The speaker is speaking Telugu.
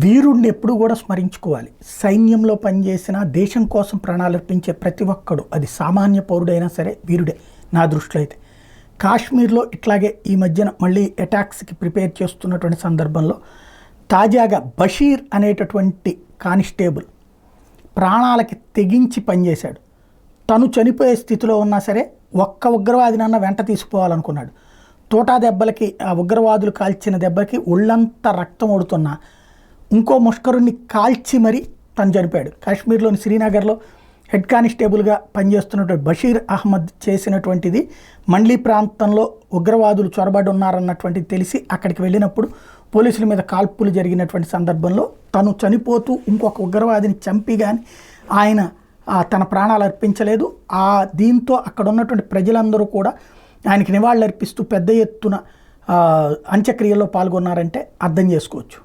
వీరుడిని ఎప్పుడు కూడా స్మరించుకోవాలి. సైన్యంలో పనిచేసిన దేశం కోసం ప్రాణాలర్పించే ప్రతి ఒక్కడు, అది సామాన్య పౌరుడైనా సరే వీరుడే నా దృష్టిలో అయితే. కాశ్మీర్లో ఇట్లాగే ఈ మధ్యన మళ్ళీ అటాక్స్కి ప్రిపేర్ చేస్తున్నటువంటి సందర్భంలో తాజాగా బషీర్ అనేటటువంటి కానిస్టేబుల్ ప్రాణాలకి తెగించి పనిచేశాడు. తను చనిపోయే స్థితిలో ఉన్నా సరే ఒక్క ఉగ్రవాదినన్నా వెంట తీసుకుపోవాలనుకున్నాడు. తోటా దెబ్బలకి, ఆ ఉగ్రవాదులు కాల్చిన దెబ్బకి ఒళ్ళంతా రక్తం ఓడుతున్నా ఇంకో ముష్కరుణ్ణి కాల్చి మరీ తను చనిపోయాడు. కాశ్మీర్లోని శ్రీనగర్లో హెడ్ కానిస్టేబుల్గా పనిచేస్తున్నటువంటి బషీర్ అహ్మద్ చేసినటువంటిది మండ్లీ ప్రాంతంలో ఉగ్రవాదులు చొరబడి ఉన్నారన్నటువంటిది తెలిసి అక్కడికి వెళ్ళినప్పుడు పోలీసుల మీద కాల్పులు జరిగినటువంటి సందర్భంలో తను చనిపోతూ ఇంకొక ఉగ్రవాదిని చంపి కానీ ఆయన తన ప్రాణాలు అర్పించలేదు. దీంతో అక్కడ ఉన్నటువంటి ప్రజలందరూ కూడా ఆయనకి నివాళులు అర్పిస్తూ పెద్ద ఎత్తున అంత్యక్రియల్లో పాల్గొన్నారంటే అర్థం చేసుకోవచ్చు.